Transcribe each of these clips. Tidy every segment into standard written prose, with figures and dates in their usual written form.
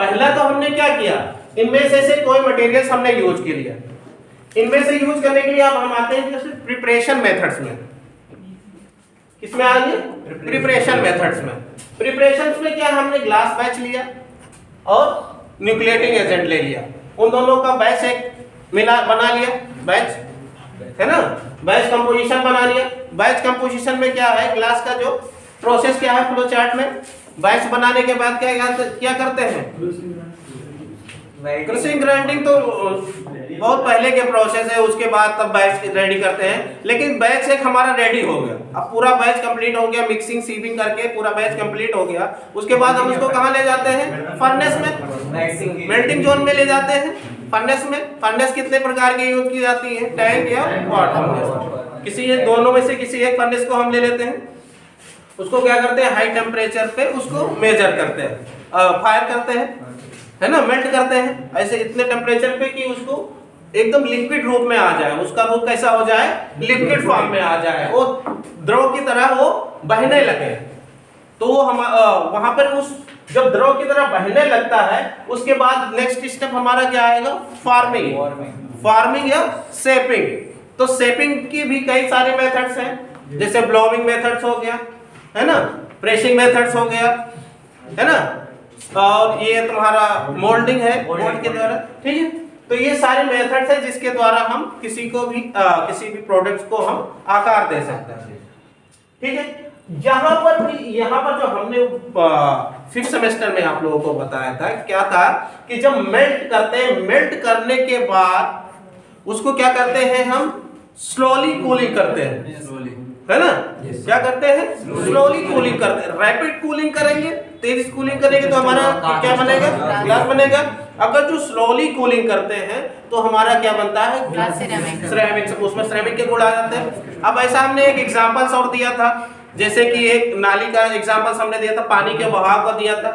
पहला तो हमने क्या किया, इनमें से कोई मटेरियल्स हमने यूज कर लिया। इनमें से यूज करने के लिए अब हम आते हैं जैसे प्रिपरेशन मेथड्स में। किसमें आएंगे? प्रिपरेशन मेथड्स में। प्रिपरेशंस में क्या, हमने ग्लास बैच लिया और न्यूक्लिएटिंग एजेंट ले लिया, उन दोनों का बैच एक मिला बना लिया, बैच है ना, बैच कंपोजिशन बना लिया। बैच कंपोजिशन में क्या है, ग्लास का जो प्रोसेस क्या है फ्लो चार्ट में, बैच बनाने के बाद क्या करते हैं, क्रशिंग ग्राइंडिंग तो बहुत पहले के प्रोसेस है, उसके बाद तब बैच रेडी करते हैं। लेकिन बैच एक हमारा रेडी हो गया, अब पूरा बैच कंप्लीट हो गया, मिक्सिंग सीविंग करके पूरा बैच कंप्लीट हो गया। उसके बाद हम उसको कहाँ ले जाते हैं, फर्नेस में, मेल्टिंग जोन में ले जाते हैं, फर्नेस में। फर्नेस कितने प्रकार की यूज की जाती है, टैंक या क्वार्ट फर्नेस, किसी एक दोनों में से किसी एक फर्नेस को हम ले लेते हैं। उसको क्या करते हैं, हाई टेम्परेचर पे उसको मेजर करते हैं, फायर करते हैं, है ना, मेल्ट करते हैं ऐसे इतने टेम्परेचर पे कि उसको एकदम लिक्विड रूप में आ जाए। उसका रूप कैसा हो जाए, लिक्विड फॉर्म में आ जाए, वो द्रव की तरह वो बहने लगे। तो वो हम वहां पर उस जब द्रव की तरह बहने लगता है, उसके बाद नेक्स्ट स्टेप हमारा क्या आएगा, फार्मिंग या शेपिंग। तो शेपिंग की भी कई सारे मेथड्स हैं, जैसे ब्लोविंग मेथड्स हो गया, है ना, प्रेसिंग मेथड्स हो गया, है ना, और ये तुम्हारा मोल्डिंग है, मोल्ड के द्वारा, ठीक है। तो ये सारे मेथड्स हैं जिसके द्वारा हम किसी भी प्रोडक्ट्स को हम आकार दे सकते हैं, ठीक है। यहाँ पर जो हमने 5th सेमेस्टर में आप लोगों को बताया था, क्या था कि जब मेल्ट करते हैं, मेल्ट करने के बाद उसको क्या करते हैं, हम स्लोली कूलिंग करते हैं, है ना, क्या करते हैं, स्लोली कूलिंग करते हैं। रैपिड कूलिंग करेंगे, तेज कूलिंग करेंगे तो हमारा क्या बनेगा, ग्लास बनेगा। अगर जो स्लोली कूलिंग करते हैं तो हमारा क्या बनता है, सिरेमिक, उसमें सिरेमिक के गुण आ जाते हैं। अब ऐसा हमने एक एग्जांपल्स और दिया था, जैसे कि एक नाली का एग्जांपल्स हमने दिया था, पानी के बहाव का दिया था।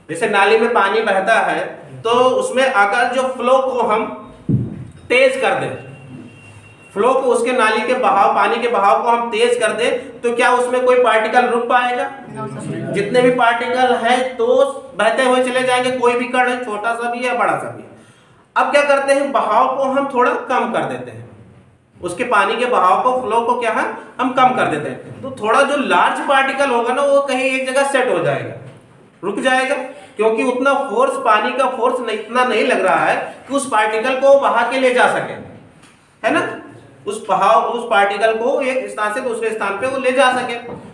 जैसे नाली में पानी बहता है तो उसमें अगर जो फ्लो को हम तेज कर दें, फ्लो को, उसके नाली के बहाव, पानी के बहाव को हम तेज कर दे, तो क्या उसमें कोई पार्टिकल रुक पाएगा? जितने भी पार्टिकल है तो बहते हुए चले जाएंगे, कोई भी कण है, छोटा सा भी है बड़ा सा भी है। अब क्या करते हैं, बहाव को हम थोड़ा कम कर देते हैं, उसके पानी के बहाव को, फ्लो को क्या है, हम कम कर देते हैं। तो थोड़ा जो लार्ज पार्टिकल होगा ना, वो कहीं एक जगह सेट हो जाएगा, रुक जाएगा, क्योंकि उतना फोर्स, पानी का फोर्स इतना नहीं लग रहा है कि उस पार्टिकल को बहा के ले जा सके, है ना, उस पार्टिकल को एक स्थान से दूसरे स्थान पे वो ले जा सके।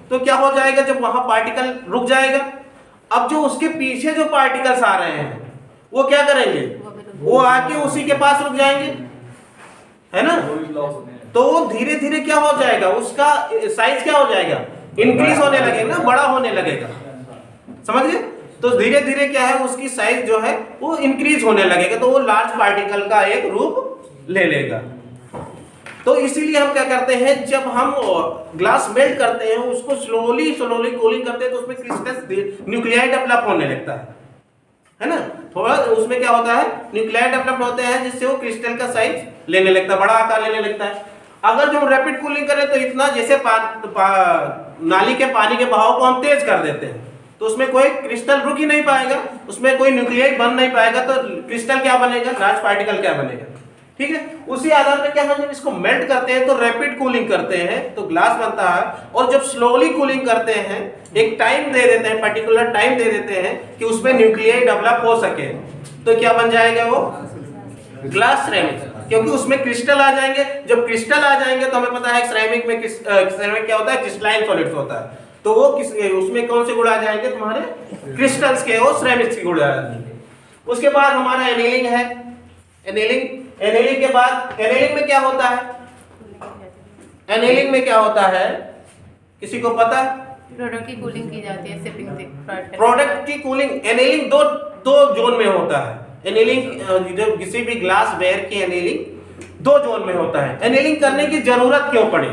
तो क्या हो जाएगा, जब वहां पार्टिकल रुक जाएगा, अब जो उसके पीछे जो पार्टिकल्स आ रहे हैं वो क्या करेंगे, वो आके उसी के पास रुक जाएंगे, है ना। तो धीरे धीरे क्या हो जाएगा, उसका साइज क्या हो जाएगा, इंक्रीज होने लगेगा, बड़ा होने लगेगा, समझ गए। तो धीरे धीरे क्या है, उसकी साइज जो है वो इंक्रीज होने लगेगा, तो वो लार्ज पार्टिकल का एक रूप ले लेगा। तो इसीलिए हम क्या करते हैं, जब हम ग्लास मेल्ट करते हैं, उसको स्लोली कूलिंग करते हैं, तो उसमें क्रिस्टल्स, न्यूक्लियाई डेवलप होने लगता है ना। थोड़ा उसमें क्या होता है, न्यूक्लियाई डेवलप होते हैं, जिससे वो क्रिस्टल का साइज लेने लगता है, बड़ा आकार लेने लगता है। अगर जो हम रैपिड कूलिंग करें तो इतना, जैसे नाली के पानी के बहाव को हम तेज कर देते हैं, तो उसमें कोई क्रिस्टल रुक ही नहीं पाएगा, उसमें कोई न्यूक्लियाई बन नहीं पाएगा, तो क्रिस्टल क्या बनेगा, लार्ज पार्टिकल क्या बनेगा, ठीक है। उसी आधार पर क्या हम जब इसको मेल्ट करते हैं तो रैपिड कूलिंग करते हैं तो ग्लास बनता है, और जब स्लोली कूलिंग करते हैं, एक टाइम दे देते हैं, पर्टिकुलर टाइम दे देते हैं कि उसमें न्यूक्लियाई डेवलप हो सके, तो क्या बन जाएगा, वो ग्लास सिरेमिक, क्योंकि उसमें क्रिस्टल आ जाएंगे। जब क्रिस्टल आ जाएंगे तो हमें पता है सिरेमिक में सिरेमिक क्या होता है, क्रिस्टलाइन सॉलिड्स होता है, तो वो उसमें कौन से गुण आ जाएंगे, तुम्हारे क्रिस्टल्स के, वो सिरेमिक्स के गुण आ जाएंगे। उसके बाद हमारा एनीलिंग है, एनीलिंग के बाद, एनीलिंग में क्या होता है, एनीलिंग में क्या होता है, किसी को पता? प्रोडक्ट की कूलिंग की जाती है, शिपिंग से प्रोडक्ट की कूलिंग। एनीलिंग दो जोन में होता है। एनीलिंग जब किसी भी ग्लास वेयर की एनीलिंग 2 जोन में होता है। एनीलिंग करने की जरूरत क्यों पड़ी,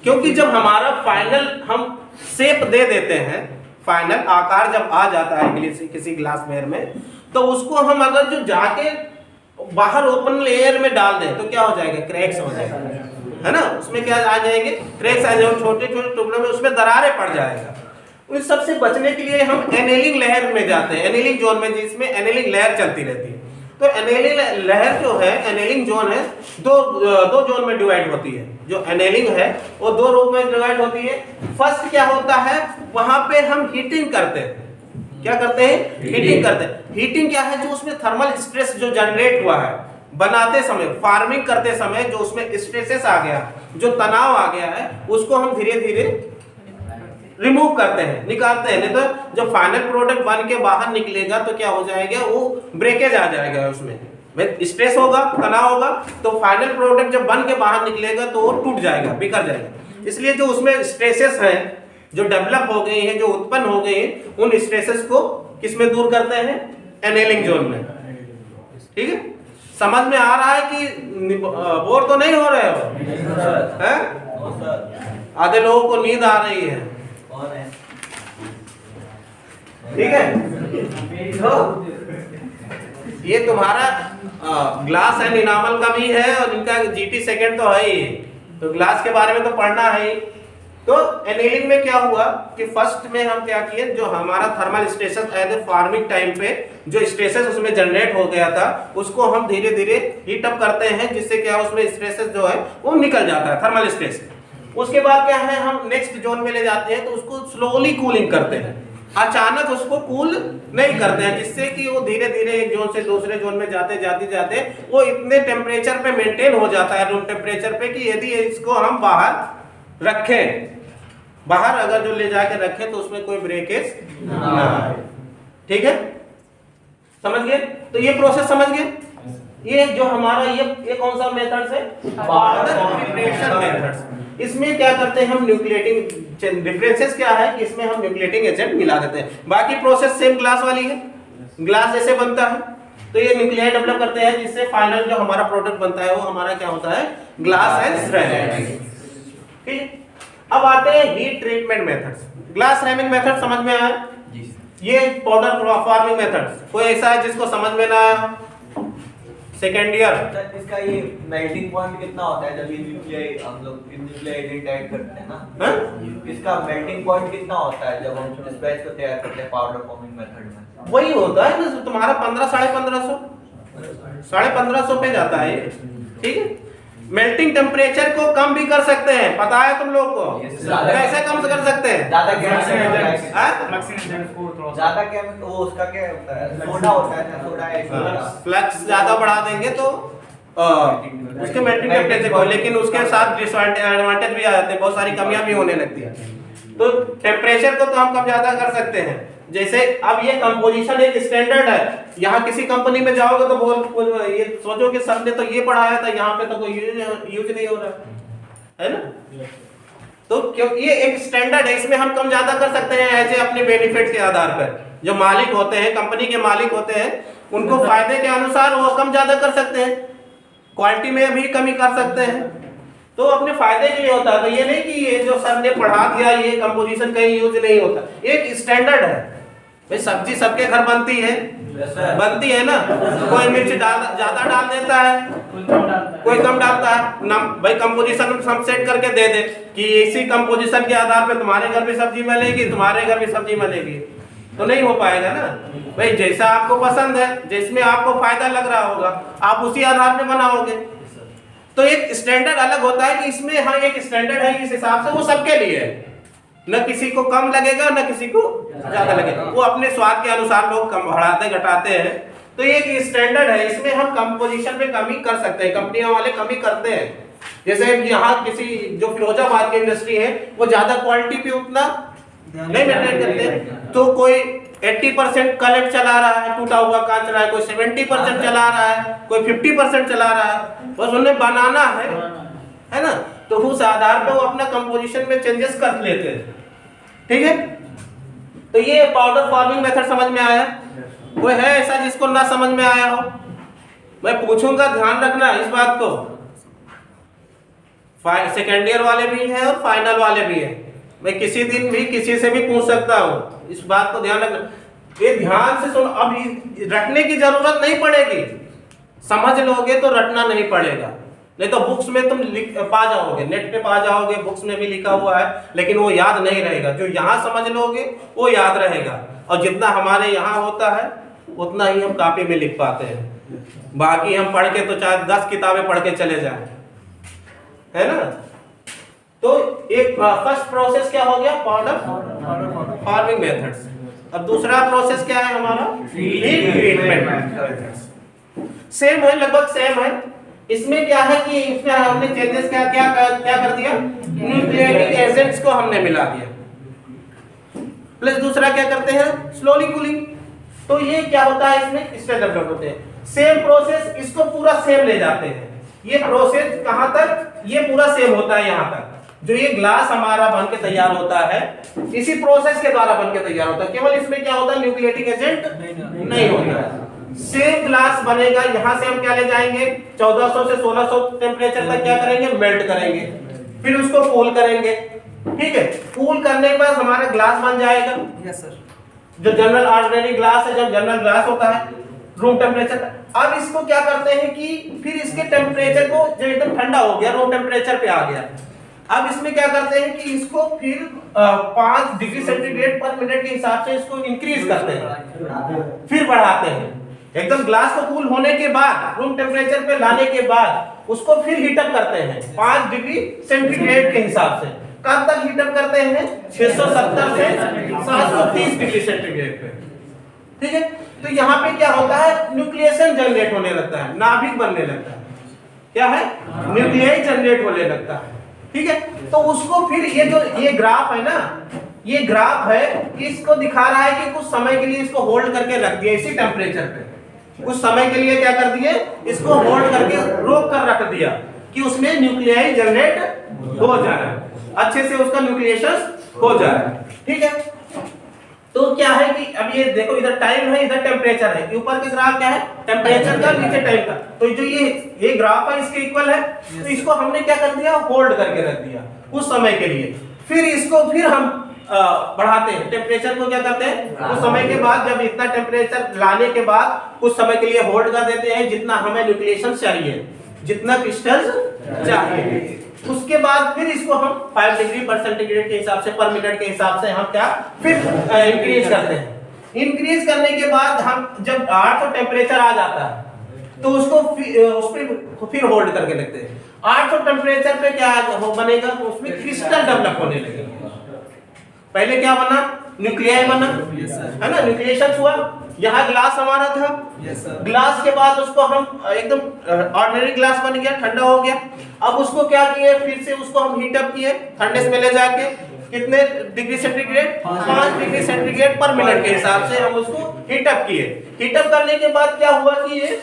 क्योंकि जब हमारा फाइनल हम शेप दे देते हैं, फाइनल आकार जब आ जाता है किसी ग्लास वेयर में, तो उसको हम अगर जो जाके बाहर ओपन लेयर में डाल दें तो क्या हो जाएगा, क्रैक्स हो जाएगा, है ना, उसमें क्या आ जाएंगे, क्रैक्स आ जाएंगे, छोटे छोटे टुकड़ों में उसमें दरारें पड़ जाएगा। उन सबसे बचने के लिए हम एनेलिंग लहर में जाते हैं, एनेलिंग जोन में, जिसमें एनेलिंग लहर चलती रहती है। तो एनेलिंग लहर जो है, एनेलिंग जोन है, दो जोन में डिवाइड होती है। जो एनेलिंग है वो दो रूप में डिवाइड होती है। फर्स्ट क्या होता है, वहां पे हम हीटिंग करते हैं। क्या करते हैं? हीटिंग करते हैं। हीटिंग क्या है? जो उसमें थर्मल स्ट्रेस जो जनरेट हुआ है बनाते समय, फार्मिंग करते समय, जो उसमें स्ट्रेसेस आ गया, जो तनाव आ गया है, उसको हम धीरे धीरे रिमूव करते हैं, निकालते हैं। नहीं तो जब फाइनल प्रोडक्ट बन के बाहर निकलेगा तो क्या हो जाएगा, वो ब्रेकेज आ जाएगा, उसमें स्ट्रेस होगा, तनाव होगा, तो फाइनल प्रोडक्ट जब बन के बाहर निकलेगा तो वो टूट जाएगा, बिखर जाएगा। इसलिए जो उसमें स्ट्रेसेस हैं, जो डेवलप हो गई हैं, जो उत्पन्न हो गई हैं, उन स्ट्रेसेस को किसमें दूर करते हैं? एनेलिंग जोन में। ठीक है, समझ में आ रहा है कि बोर तो नहीं हो रहे हो? आधे लोगों को नींद आ रही है। ठीक है, तो ये तुम्हारा ग्लास एंड इनामल का भी है और इनका जीटी सेकंड तो है ही, तो ग्लास के बारे में तो पढ़ना है ही। तो एनेलिंग में क्या हुआ कि फर्स्ट में हम क्या किए, जो हमारा thermal stresses as a farming time पे जो स्ट्रेसेस उसमें जनरेट हो गया था, उसको हम धीरे धीरे हीट अप करते हैं, जिससे क्या उसमें स्ट्रेसेस जो है वो निकल जाता है, थर्मल स्ट्रेस। उसके बाद क्या है, हम नेक्स्ट जोन में ले जाते हैं, तो उसको स्लोली कूलिंग करते हैं, अचानक उसको कूल नहीं करते हैं, जिससे कि वो धीरे धीरे एक जोन से दूसरे जोन में जाते वो इतने टेम्परेचर पे मेंटेन हो जाता है, रूम टेम्परेचर पे, कि यदि इसको हम बाहर रखें, बाहर अगर जो ले जाके रखें तो उसमें कोई ब्रेकेज ना आए। ठीक है, समझ गए? तो ये प्रोसेस समझ गए? ये जो हमारा ये कौन सा मेथड है? Powder preparation method. इसमें क्या करते हैं हम, न्यूक्लिएटिंग डिफरेंसेस क्या है कि इसमें हम न्यूक्लिएटिंग एजेंट मिला देते हैं। बाकी प्रोसेस सेम ग्लास वाली है, ग्लास जैसे बनता है, तो ये न्यूक्लियाई डेवलप करते हैं, जिससे फाइनल जो हमारा प्रोडक्ट बनता है वो हमारा क्या होता है? Glass and ceramic. ठीक है, अब आते हैं heat treatment methods. Glass ceramic method समझ में आया? ये पाउडर फॉर्मिंग मेथड, कोई ऐसा है जिसको समझ में ना आया? सेकेंड ईयर इसका ये मेल्टिंग पॉइंट कितना होता है जब ये न्यूक्लियाई हम लोग न्यूक्लियाई एजेंट ऐड करते हैं ना? इसका मेल्टिंग पॉइंट कितना होता है जब हम इस बैच को तैयार करते हैं पाउडर फॉर्मिंग मेथड में? वही होता है ना तुम्हारा 1500 साढ़े 1500 पे जाता है। ठीक है, मेल्टिंग टेम्परेचर को कम भी कर सकते हैं, पता है तुम लोग को? कैसे कम कर सकते हैं? ज्यादा केमिकल वो उसका क्या होता है, सोडा होता है ना, सोडा फ्लक्स ज्यादा बढ़ा देंगे तो उसके मेल्टिंग टेम्परेचर को, लेकिन उसके साथ डिसएडवांटेज भी आ जाते हैं, बहुत सारी कमियां भी होने लगती है। तो टेम्परेचर को तो हम कम ज्यादा कर सकते हैं। जैसे अब ये कंपोजिशन एक स्टैंडर्ड है, यहाँ किसी कंपनी में जाओगे तो बोल ये सोचो कि सर ने तो ये पढ़ाया था, यहाँ पे तो कोई यूज नहीं हो रहा है ना। तो क्योंकि ये एक स्टैंडर्ड है, इसमें हम कम ज्यादा कर सकते हैं ऐसे अपने बेनिफिट के आधार पर। जो मालिक होते हैं, कंपनी के मालिक होते हैं, उनको फायदे के अनुसार वो कम ज्यादा कर सकते हैं, क्वालिटी में भी कमी कर सकते हैं, तो अपने फायदे के लिए होता है। तो ये नहीं कि ये जो सर ने पढ़ा दिया ये कंपोजिशन कहीं यूज नहीं होता, एक स्टैंडर्ड है। भाई सब्जी सबके घर बनती है ना, कोई मिर्च ज्यादा डाल देता है, कोई कम डालता है। भाई कंपोजिशन हम सेट करके दे दे कि इसी कंपोजिशन के आधार पे तुम्हारे घर भी सब्जी मिलेगी, तुम्हारे घर भी सब्जी मिलेगी, तो नहीं हो पाएगा ना। भाई जैसा आपको पसंद है, जिसमें आपको फायदा लग रहा होगा, आप उसी आधार पे बनाओगे। तो एक स्टैंडर्ड अलग होता है कि इसमें हाँ एक स्टैंडर्ड है, इस हिसाब से वो सबके लिए है, न किसी को कम लगेगा न किसी को ज्यादा लगेगा, वो अपने स्वाद के अनुसार लोग कम बढ़ाते घटाते हैं। तो ये एक स्टैंडर्ड है, इसमें हम कंपोजिशन में कमी कर सकते हैं, कंपनियों वाले कमी करते हैं। जैसे यहाँ किसी जो फिरोजाबाद की इंडस्ट्री है वो ज्यादा क्वालिटी पे उतना नहीं मेंटेन करते, तो कोई 80% कलेक्ट चला रहा है, टूटा हुआ कांच चला है, कोई 70% चला रहा है, कोई 50% चला रहा है, बस उन्हें बनाना है ना। तो उस आधार पर वो अपना कंपोजिशन में चेंजेस कर लेते हैं। ठीक है, तो ये पाउडर फॉर्मिंग मेथड समझ में आया? कोई है ऐसा जिसको ना समझ में आया हो? मैं पूछूंगा, ध्यान रखना इस बात को। सेकेंड ईयर वाले भी हैं और फाइनल वाले भी हैं, मैं किसी दिन भी किसी से भी पूछ सकता हूँ, इस बात को ध्यान रखना। ये ध्यान से सुनो, अब रटने की जरूरत नहीं पड़ेगी, समझ लोगे तो रटना नहीं पड़ेगा। नहीं तो बुक्स में तुम पा जाओगे, नेट पे पा जाओगे, बुक्स में भी लिखा हुआ है, लेकिन वो याद नहीं रहेगा। जो यहाँ समझ लोगे वो याद रहेगा, और जितना हमारे यहाँ होता है उतना ही हम कॉपी में लिख पाते हैं। बाकी हम पढ़ के तो चाहे 10 किताबें पढ़ के चले जाएं, है ना। तो एक फर्स्ट प्रोसेस क्या हो गया, पाउडर फॉर्मिंग मेथड्स। अब दूसरा प्रोसेस क्या है हमारा, हीट ट्रीटमेंट। सेम है, लगभग सेम है। इसमें क्या है कि इसमें हमने चेंजेस क्या कर दिया, न्यूक्लियोटिक एजेंट्स को हमने मिला दिया। प्लस दूसरा क्या करते हैं, स्लोली कूलिंग। तो ये क्या होता है, इसमें क्रिस्टल डेवलप होते हैं। सेम प्रोसेस, इसको पूरा सेम ले जाते हैं। ये प्रोसेस कहां तक, ये पूरा सेम होता है यहाँ तक। जो ये ग्लास हमारा बन के तैयार होता है, इसी प्रोसेस के द्वारा बन के तैयार होता है। केवल इसमें क्या होता है, न्यूक्लियोटिक एजेंट नहीं होता। सेम ग्लास बनेगा, यहां से हम क्या ले जाएंगे, 1400 से 1600 टेम्परेचर तक क्या करेंगे, मेल्ट करेंगे, फिर उसको कूल करेंगे। ठीक है, कूल करने के बाद हमारा ग्लास बन जाएगा। Yes sir. जो जनरल ऑर्डिनरी ग्लास है, जब जनरल ग्लास होता है रूम टेम्परेचर। अब इसको क्या करते हैं कि फिर इसके टेम्परेचर को जब एकदम ठंडा हो गया, रूम टेम्परेचर पे आ गया, अब इसमें क्या करते हैं कि इसको फिर 5 डिग्री सेंटीग्रेड पर मिनट के हिसाब से इसको इंक्रीज करते हैं, फिर बढ़ाते हैं। एकदम ग्लास को कूल होने के बाद, रूम टेम्परेचर पे लाने के बाद उसको फिर हीटअप करते हैं 5 डिग्री सेंटीग्रेड के हिसाब से। कब तक हीटअप करते हैं, 670 से 730 डिग्री सेंटीग्रेड पे। ठीक है, तो यहाँ पे क्या होता है, न्यूक्लिएशन जनरेट होने लगता है, नाभिक बनने लगता है। क्या है, न्यूक्लियाई जनरेट होने लगता है। ठीक है, तो उसको फिर ये जो ये ग्राफ है ना, ये ग्राफ है, इसको दिखा रहा है कि कुछ समय के लिए इसको होल्ड करके रख दिया इसी टेम्परेचर पे। कुछ समय के लिए क्या कर दिए, इसको होल्ड करके रोक कर रख दिया कि उसमें न्यूक्लियाई जनरेट हो जाए, अच्छे से उसका न्यूक्लिएशन हो जाए। ठीक है, तो क्या है कि अब ये देखो, इधर टाइम है, इधर टेम्परेचर है। ऊपर का ग्राफ क्या है, टेम्परेचर का, नीचे टाइम का। तो जो ये ग्राफ है इसके इक्वल है, तो इसको हमने क्या कर दिया, होल्ड करके रख दिया कुछ समय के लिए। फिर इसको फिर हम बढ़ाते हैं, टेम्परेचर को क्या करते हैं, कुछ समय के बाद, जब इतना टेम्परेचर लाने के बाद कुछ समय के लिए होल्ड कर देते हैं, जितना हमें न्यूक्लिएशन चाहिए, जितना क्रिस्टल्स चाहिए। उसके बाद फिर इसको हम 5 डिग्री पर सेंटीग्रेड के हिसाब से, पर मिनट के हिसाब से हम क्या फिर इंक्रीज करते हैं। इंक्रीज करने के बाद हम जब 800 टेम्परेचर आ जाता है तो उसको उस पर फिर होल्ड करके रखते हैं। 800 टेम्परेचर पे क्या बनेगा, तो उसमें क्रिस्टल डेवलप होने लगेगा। पहले क्या बना, न्यूक्लियाई बना, है ना, न्यूक्लिएशन हुआ। यहाँ ग्लास हमारा था, ग्लास के बाद उसको हम एकदम ऑर्डिनरी ग्लास बन गया, ठंडा हो गया। अब उसको क्या किए, फिर से उसको हम हीट अप किए ठंडे में ले जाके, कितने डिग्री सेंटीग्रेड, 5 डिग्री सेंटीग्रेड पर मिनट के हिसाब से हम उसको हीट अप किए। हीट अप करने के बाद क्या हुआ कि ये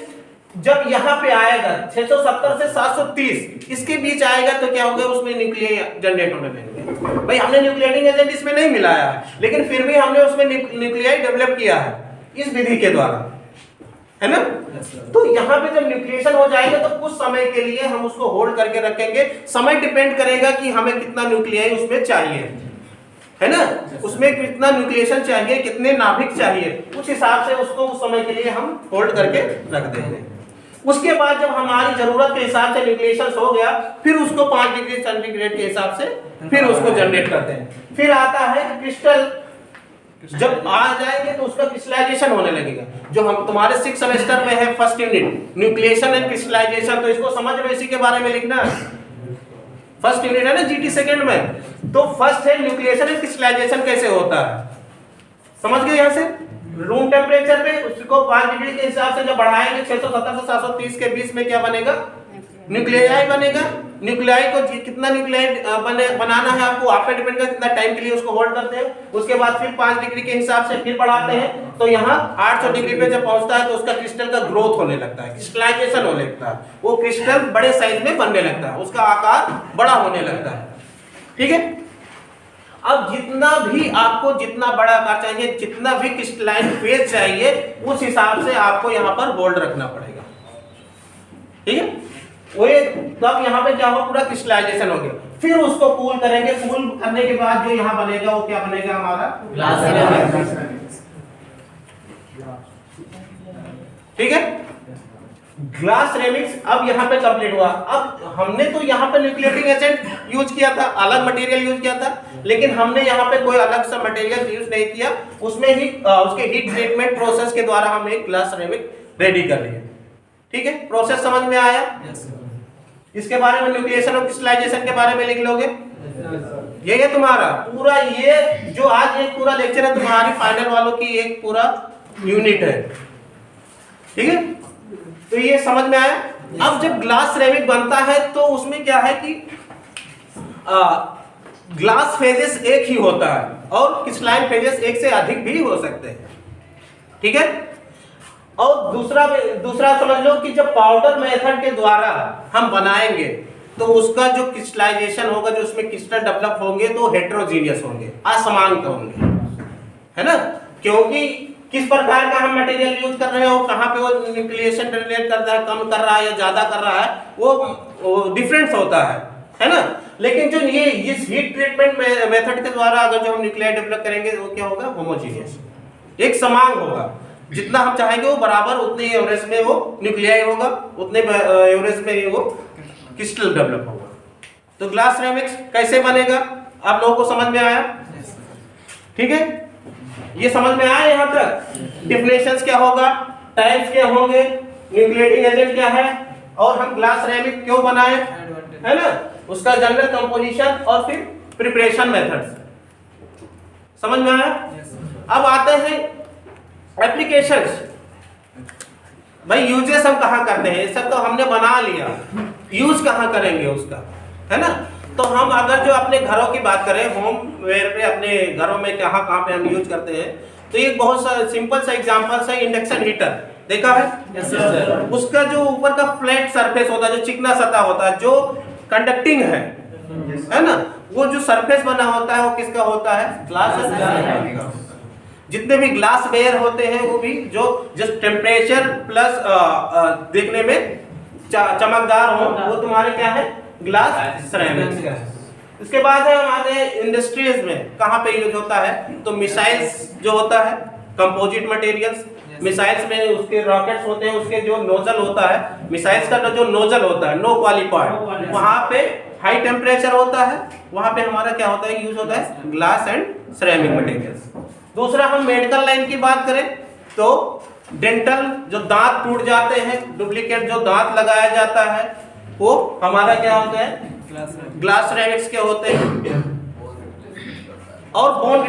जब यहाँ पे आएगा 670 से 730 इसके बीच आएगा, तो क्या होगा, उसमें न्यूक्लियाई जनरेट होने लगेंगे। भाई हमने न्यूक्लियोटिक एजेंट इसमें नहीं मिलाया है, लेकिन फिर भी हमने उसमें न्यूक्लियाई डेवलप किया है इस विधि के द्वारा, है ना। तो यहाँ पे जब न्यूक्लिएशन हो जाएगा तो कुछ समय के लिए हम उसको होल्ड करके रखेंगे। समय डिपेंड करेगा कि हमें कितना न्यूक्लियाई उसमें चाहिए, है ना, उसमें कितना न्यूक्लिएशन चाहिए, कितने नाभिक चाहिए, उस हिसाब से उसको उस समय के लिए हम होल्ड करके रख देंगे। उसके बाद जब हमारी जरूरत के हिसाब से न्यूक्लिएशन हो गया, फिर उसको 5 डिग्री सेंटीग्रेड के हिसाब से फिर उसको जनरेट करते हैं। फिर आता है क्रिस्टल, जब आ जाएंगे तो उसका क्रिस्टलाइजेशन होने लगेगा। जो हम तुम्हारे 6 सेमेस्टर में है first unit, nucleation and crystallization, तो इसको समझ लो, इसी के बारे में लिखना। फर्स्ट यूनिट है ना जीटी सेकंड में, तो फर्स्ट है न्यूक्लिएशन एंड क्रिस्टलाइजेशन कैसे होता है, समझ गए। यहाँ से रूम टेम्परेचर पे उसको 5 डिग्री के हिसाब से जब बढ़ाएंगे 670 से 730 के बीच में क्या बनेगा, न्यूक्लियाई बनेगा। न्यूक्लियाई को कितना न्यूक्लियाई बनाना है आपको, आप पे डिपेंड करता है कितना टाइम के लिए उसको होल्ड करते हैं। उसके बाद फिर 5 डिग्री के हिसाब से फिर बढ़ाते हैं, तो यहाँ 800 डिग्री पे जब पहुंचता है तो उसका क्रिस्टल का ग्रोथ होने लगता है, क्रिस्टलाइजेशन होने लगता है। वो क्रिस्टल बड़े साइज में बनने लगता है, उसका आकार बड़ा होने लगता है। ठीक है, अब जितना भी आपको जितना बड़ा आकार चाहिए, जितना भी क्रिस्टलाइन फेज चाहिए, उस हिसाब से आपको यहाँ पर होल्ड रखना पड़ेगा। ठीक है, वो तब यहाँ पे क्या होगा, पूरा क्रिस्टलाइजेशन हो गया। फिर उसको कूल करेंगे, कूल करने के बाद जो यहाँ बनेगा वो क्या बनेगा, हमारा ग्लास। ठीक है, ग्लास सिरेमिक्स अब यहाँ पे कंप्लीट हुआ। अब हमने तो यहाँ पे न्यूक्लिएटिंग एजेंट यूज किया था, अलग मटेरियल यूज किया था, लेकिन हमने यहाँ पे कोई अलग सा मटेरियल यूज नहीं किया, उसमें ही उसके हीट ट्रीटमेंट प्रोसेस के द्वारा हम एक ग्लास सिरेमिक रेडी कर लिए। ठीक है, प्रोसेस समझ में आया? इसके बारे में न्यूक्लिएशन और क्रिस्टलाइजेशन के बारे में लिख लोगे। ये है तुम्हारा पूरा, ये जो आज एक पूरा लेक्चर है तुम्हारी फाइनल वालों की एक पूरा यूनिट है। ठीक है, तो ये समझ में आया। अब जब ग्लास सिरेमिक बनता है तो उसमें क्या है कि ग्लास फेजेस एक ही होता है और क्रिस्टलाइन फेजेस एक से अधिक भी हो सकते हैं। ठीक है, और दूसरा समझ लो कि जब पाउडर मेथड के द्वारा हम बनाएंगे तो उसका जो क्रिस्टलाइजेशन होगा, जो उसमें क्रिस्टल डेवलप होंगे तो हेटेरोजीनियस होंगे, असमांत होंगे, है ना, क्योंकि किस प्रकार का हम मटेरियल यूज कर रहे हैं और कहाँ पे वो न्यूक्लिएशन जनरेट करता है, कम कर रहा है या ज्यादा कर रहा है, वो डिफरेंस होता है ना। लेकिन जो ये इस हीट ट्रीटमेंट मेथड के द्वारा अगर जो हम न्यूक्लियर डेवलप करेंगे वो क्या होगा, होमोजीनियस, एक समान होगा। जितना हम चाहेंगे वो बराबर उतने एवरेज में वो न्यूक्लियाई होगा, उतने एवरेज में वो क्रिस्टल डेवलप होगा। तो ग्लास सिरेमिक्स कैसे बनेगा आप लोगों को समझ में आया? ठीक है, ये समझ में आया यहाँ तक? डिफिनेशंस क्या होगा, टाइप्स क्या होंगे, न्यूक्लिएटिंग एजेंट क्या है, और हम ग्लास सिरेमिक क्यों बनाए, है ना, उसका जनरल कंपोजिशन और फिर प्रिपरेशन मेथड्स समझ में आया? अब आते हैं एप्लीकेशंस। भाई यूजेस हम कहाँ करते हैं, ये सब तो हमने बना लिया, यूज कहाँ करेंगे उसका, है ना। तो हम अगर जो अपने घरों की बात करें, होम वेयर पे अपने घरों में कहाँ कहाँ पे हम यूज करते हैं, तो एक बहुत सा सिंपल सा एग्जांपल है इंडक्शन हीटर, देखा है? yes, उसका जो ऊपर का फ्लैट सरफेस होता है, जो चिकना सतह होता है, जो कंडक्टिंग है ना, वो जो सरफेस बना होता है वो किसका होता है, ग्लास। जितने भी ग्लास वेयर होते हैं वो भी जो जस्ट टेम्परेचर प्लस देखने में चमकदार हो, वो तुम्हारे क्या है, ग्लास सिरेमिक्स। इसके बाद है हमारे इंडस्ट्रीज में कहाँ पे यूज होता है, तो मिसाइल्स जो होता है, कंपोजिट मटेरियल्स, मिसाइल्स में उसके रॉकेट्स होते हैं, उसके जो नोजल होता है, मिसाइल्स का जो नोजल होता है, नो क्वालिफाइड, वहाँ पे हाई टेम्परेचर होता है, वहाँ पे हमारा क्या होता है, यूज होता है ग्लास एंड सिरेमिक मटेरियल्स। दूसरा हम मेडिकल लाइन की बात करें तो डेंटल, जो दांत टूट जाते हैं, डुप्लीकेट जो दांत लगाया जाता है, वो हमारा क्या होता है, ग्लास सिरेमिक्स के होते हैं। और बोन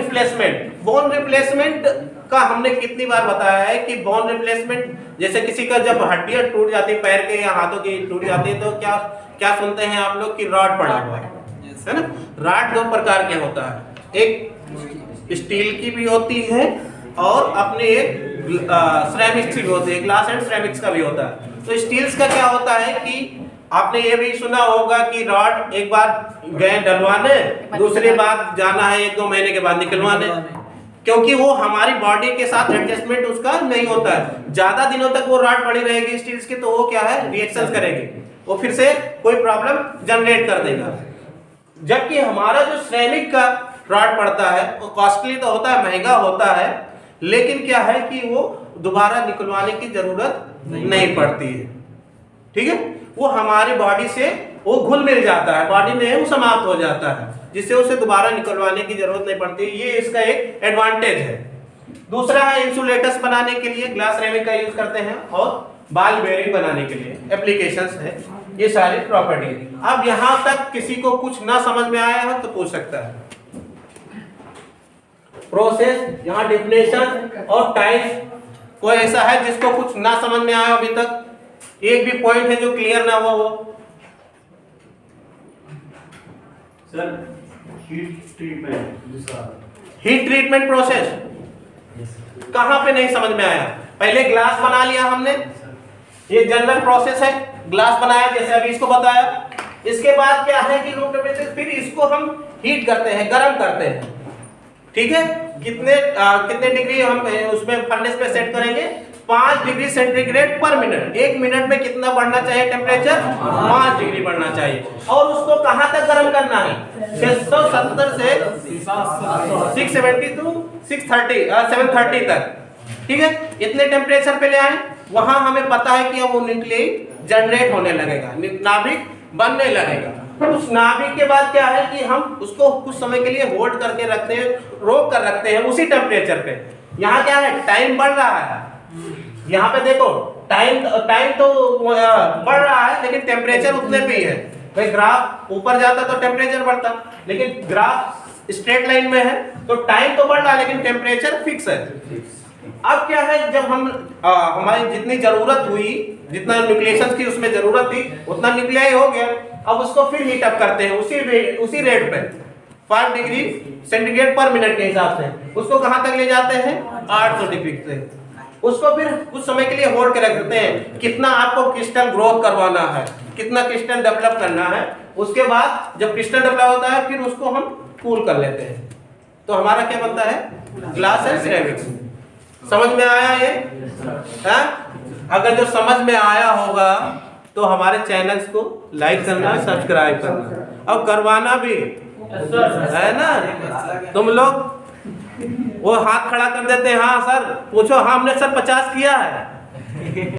रिप्लेसमेंट का हमने कितनी बार बताया है कि बोन रिप्लेसमेंट, जैसे किसी का जब हड्डियां टूट जाती है, पैर के या हाथों की टूट जाती है, तो क्या सुनते हैं आप लोग कि रॉड पड़ा हुआ है ना। रॉड दो प्रकार के होता है, एक स्टील की भी होती है और अपने एक सिरेमिक्स की भी होती है, ग्लास एंड सिरेमिक्स का भी होता है। तो स्टील्स का क्या होता है कि आपने ये भी सुना होगा कि रॉड एक बार गए डलवाने, दूसरी बार जाना है 1-2 महीने के बाद निकलवाने, क्योंकि वो हमारी बॉडी के साथ एडजस्टमेंट उसका नहीं होता है। ज्यादा दिनों तक वो रॉड पड़ी रहेगी स्टील्स की, तो वो क्या है, रिएक्शंस करेगी, वो फिर से कोई प्रॉब्लम जनरेट कर देगा। जबकि हमारा जो सिरेमिक का रॉड पड़ता है वो कॉस्टली तो होता है, महंगा होता है, लेकिन क्या है कि वो दोबारा निकलवाने की जरूरत नहीं पड़ती है। ठीक है, वो हमारी बॉडी से वो घुल मिल जाता है, बॉडी में वो समाप्त हो जाता है, जिससे उसे दोबारा निकलवाने की जरूरत नहीं पड़ती। ये इसका एक एडवांटेज है। दूसरा है इंसुलेटर्स बनाने के लिए ग्लास सिरेमिक का यूज करते हैं, और बाल बेयरिंग बनाने के लिए एप्लीकेशंस है। ये सारी प्रॉपर्टी। अब यहां तक किसी को कुछ ना समझ में आया है तो पूछ सकता है। प्रोसेस, यहाँ डिफिनेशन और टाइप, कोई ऐसा है जिसको कुछ ना समझ में आया अभी तक, एक भी पॉइंट है जो क्लियर ना हुआ हो? सर हीट ट्रीटमेंट प्रोसेस कहां पे नहीं समझ में आया? पहले ग्लास बना लिया हमने, ये जनरल प्रोसेस है, ग्लास बनाया जैसे अभी इसको बताया। इसके बाद क्या है कि रूम टेम्परेचर, फिर इसको हम हीट करते हैं, गर्म करते हैं। ठीक है, कितने डिग्री हम उसमें फर्नेस पे सेट करेंगे, 5 डिग्री सेंटीग्रेड पर मिनट। 1 मिनट में कितना बढ़ना चाहिए टेम्परेचर, 5 डिग्री बढ़ना चाहिए। और उसको कहां तक गर्म करना है, 670 से 670 to 730 तक। ठीक है, इतने टेम्परेचर पे ले आए, वहां हमें पता है कि अब वो न्यूक्लियस जनरेट होने लगेगा, नाभिक बनने लगेगा। उस नाभिक के बाद क्या है कि हम उसको कुछ समय के लिए होल्ड करके रखते हैं, रोक कर रखते हैं उसी टेम्परेचर पे। यहाँ क्या है, टाइम बढ़ रहा है, यहाँ पे देखो टाइम तो बढ़ रहा है लेकिन टेम्परेचर उतने पे ही है। भाई ग्राफ ऊपर जाता तो टेम्परेचर बढ़ता, लेकिन ग्राफ स्ट्रेट लाइन में है तो टाइम तो बढ़ रहा है लेकिन टेम्परेचर फिक्स है। अब क्या है, जब हम हमारी जितनी जरूरत हुई, जितना न्यूक्लिएशन की उसमें जरूरत थी उतना न्यूक्लियाई हो गया, अब उसको फिर हीट अप करते हैं उसी रेट पे 5 डिग्री सेंटीग्रेड पर मिनट के हिसाब से। उसको कहां तक ले जाते हैं, 800 डिग्री से। उसको फिर कुछ समय के लिए होल्ड कर रखते हैं, कितना आपको क्रिस्टल ग्रोथ करवाना है, कितना क्रिस्टल डेवलप करना है। उसके बाद जब क्रिस्टल डेवलप होता है फिर उसको हम कूल कर लेते हैं, तो हमारा क्या बनता है, ग्लास एंड सिरेमिक्स। समझ में आया ये? हाँ? अगर जो समझ में आया होगा तो हमारे चैनल्स को लाइक करना, सब्सक्राइब करना और करवाना भी है ना। तुम लोग वो हाथ खड़ा कर देते हैं, हाँ सर पूछो, हाँ हमने सर 50 किया है।